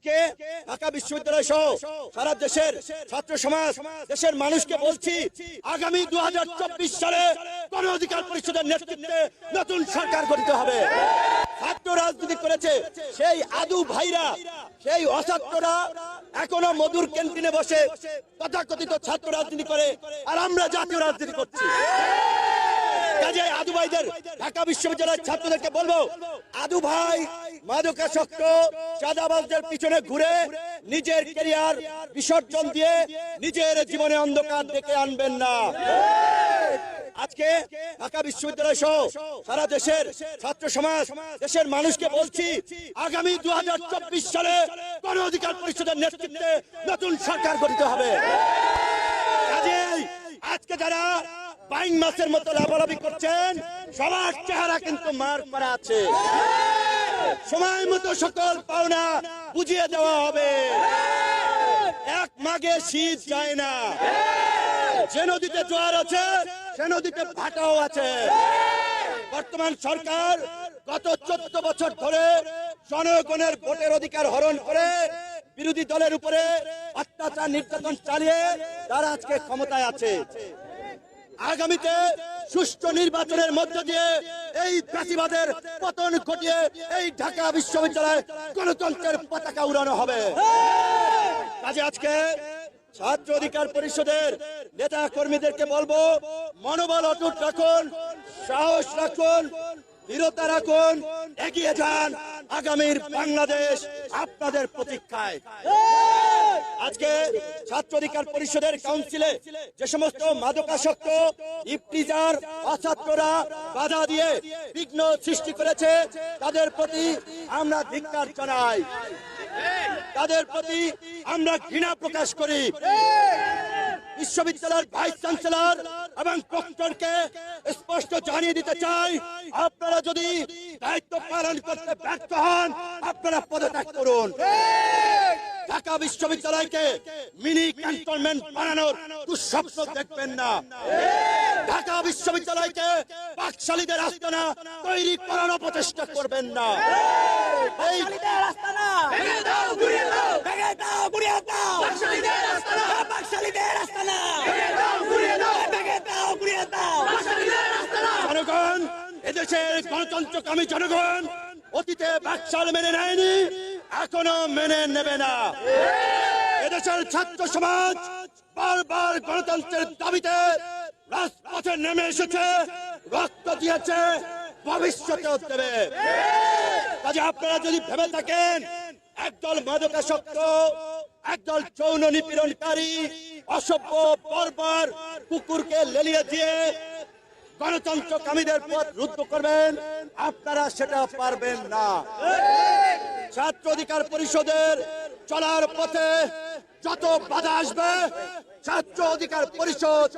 আজকে ঢাকা বিশ্ববিদ্যালয় সহ সারা দেশের ছাত্র সমাজ দেশের মানুষকে বলছি, আগামী 2024 সালে গণ অধিকার পরিষদের নেতৃত্বে নতুন সরকার গঠিত হবে। ছাত্র রাজনীতি করেছে সেই আদু ভাইরা, সেই অছাত্ররা এখনো মধুর ক্যান্টিনে বসে তথাকথিত ছাত্র রাজনীতি করে, আর আমরা জাতীয় রাজনীতি করছি। কাজে আদু ভাইদের, ঢাকা বিশ্ববিদ্যালয়ের ছাত্রদেরকে বলবো, আদু ভাই মাদকাসক্ত চাঁদাবাজদের পিছনে ঘুরে নিজের ক্যারিয়ার বিসর্জন দিয়ে নিজের জীবনে অন্ধকার ডেকে আনবেন না। আজকে ঢাকা বিশ্ববিদ্যালয় সহ সারা দেশের ছাত্র সমাজ দেশের মানুষকে বলছি, আগামী 2024 সালে গণ অধিকার পরিষদের নেতৃত্বে নতুন সরকার গঠিত হবে। কাজেই আজকে যারা বাইং মাছের মতো লাফালাফি করছেন, সবার চেহারা কিন্তু মার করা আছে। সময় মতো সকল পাওনা বুঝিয়ে দেওয়া হবে। এক মাঘে শীত যায় না, যে নদীতে জোয়ার আছে সে নদীতে ভাটাও আছে। বর্তমান সরকার গত 14 বছর ধরে জনগণের ভোটের অধিকার হরণ করে বিরোধী দলের উপরে অত্যাচার নির্যাতন চালিয়ে তারা আজকে ক্ষমতায় আছে। আগামীতে সুষ্ঠু নির্বাচনের মধ্য দিয়ে এই ফ্যাসিবাদের পতন ঘটিয়ে এই ঢাকা বিশ্ববিদ্যালয়ে গণতন্ত্রের পতাকা উড়ানো হবে। কাজে আজকে ছাত্র অধিকার পরিষদের নেতা কর্মীদেরকে বলবো, মনোবল অটুট রাখুন, সাহস রাখুন, দৃঢ়তা রাখুন, এগিয়ে যান। আগামীর বাংলাদেশ আপনাদের প্রতীক্ষায়। আজকে ছাত্র অধিকার পরিষদের কাউন্সিলে যে সমস্ত মাদকাসক্ত ইফতিজার অছাত্ররা বাধা দিয়ে বিঘ্ন সৃষ্টি করেছে, তাদের প্রতি আমরা ধিক্কার জানাই, তাদের প্রতি আমরা ঘৃণা প্রকাশ করি। বিশ্ববিদ্যালয়ের ভাইস চ্যান্সেলর এবং প্রক্টরকে স্পষ্ট জানিয়ে দিতে চাই, আপনারা যদি দায়িত্ব পালন করতে ব্যর্থ হন, আপনারা পদত্যাগ করুন। ঢাকা বিশ্ববিদ্যালয়কে মিনি ক্যান্টনমেন্ট বানানোর দুঃস্বপ্ন দেখবেন না। ঢাকা বিশ্ববিদ্যালয়কে বাকশালীদের আস্তানা তৈরি করানোর প্রচেষ্টা করবেন না। জনগণ, এদেশের গণতন্ত্রকামী জনগণ অতীতে বাকশাল মেনে নেয়নি, এখনো মেনে নেবে না। এদেশের ছাত্র সমাজ বারবার গণতন্ত্রের দাবিতে রাজপথে নেমে এসেছে, রক্ত দিয়েছে, ভবিষ্যতেও দেবে। কাজে আপনারা যদি ভেবে থাকেন একদল মাদকাসক্ত, একদল যৌন নিপীড়নকারী, অসভ্য বর্বর কুকুরকে লেলিয়ে দিয়ে গণতন্ত্রকামীদের পথ রুদ্ধ করবেন, আপনারা সেটা পারবেন না। ছাত্র অধিকার পরিষদের চলার পথে যত বাধা আসবে, ছাত্র অধিকার পরিষদ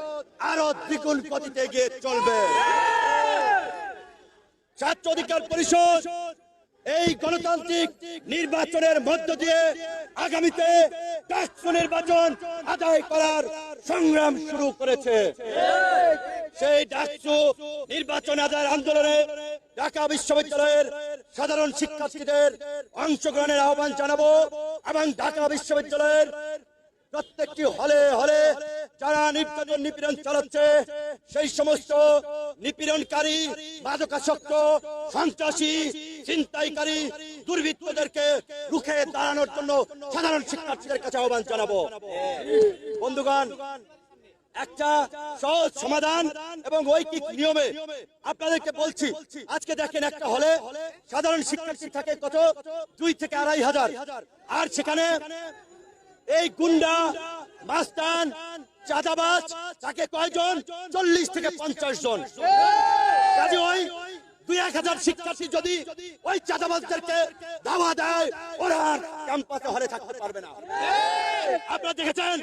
আরো দ্বিগুণ গতিতে এগিয়ে চলবে। ছাত্র অধিকার পরিষদ এই গণতান্ত্রিক নির্বাচনের মধ্য দিয়ে আগামীতে ডাকসু নির্বাচন আদায় করার সংগ্রাম শুরু করেছে। সেই ডাকসু নির্বাচন আদায়ের আন্দোলনে ঢাকা বিশ্ববিদ্যালয়ের সাধারণ শিক্ষার্থীদের অংশগ্রহণের আহ্বান জানাবো এবং ঢাকা বিশ্ববিদ্যালয়ের প্রত্যেকটি হলে হলে যারা নির্যাতন নিপীড়ন চালাচ্ছে, সেই সমস্ত নিপীড়নকারী, মাদকাসক্ত, সন্ত্রাসী, ছিনতাইকারী, দুর্বৃত্তদেরকে রুখে দাঁড়ানোর জন্য সাধারণ শিক্ষার্থীদের কাছে আহ্বান জানাবো। বন্ধুগণ, একটা সহজ সমাধান এবং ঐকিক নিয়মে আপনাদেরকে বলছি। আজকে দেখেন একটা হলে সাধারণ শিক্ষার্থী থাকে কত, 2 থেকে 2.5 হাজার, আর সেখানে এই গুন্ডা, মাস্তান, চাঁদাবাজ থাকে কয়জন? 40 থেকে 50 জন। কাজে ওই 2-1 হাজার শিক্ষার্থী যদি ওই চাঁদাবাজদেরকে ধাওয়া দেয়, ওরা ক্যাম্পাসে হলে থাকতে পারবে না। আপনারা দেখেছেন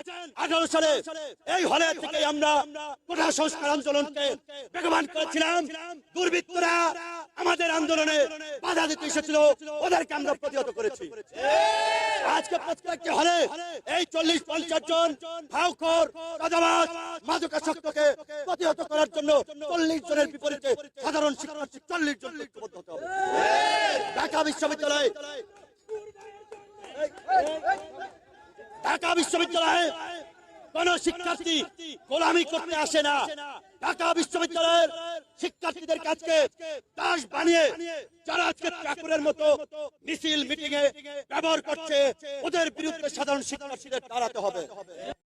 18 সালে এই হলে থেকে আমরা কোঠা সংস্কার আন্দোলনকে বেগবান করেছিলাম। দুর্বৃত্তরা আমাদের আন্দোলনে বাধা দিতে এসেছিল, ওদেরকে আমরা প্রতিহত করেছি। আজকে প্রত্যেকটি হলে এই 40-50 জন ফাউখোর, চাঁদাবাজ, মাদকাসক্তকে প্রতিহত করার জন্য 40 জনের বিপরীতে সাধারণ শিক্ষার্থী 40 জন ঐক্যবদ্ধ হতে হবে। ঢাকা বিশ্ববিদ্যালয় ঢাকা বিশ্ববিদ্যালয়ে কোন শিক্ষার্থী গোলামি করতে আসে না। ঢাকা বিশ্ববিদ্যালয়ের শিক্ষার্থীদের কাছে দাস বানিয়ে যারা আজকে ঠাকুরের মতো মিছিল মিটিং এ ব্যবহার করছে, ওদের বিরুদ্ধে সাধারণ শিক্ষার্থীদের দাঁড়াতে হবে।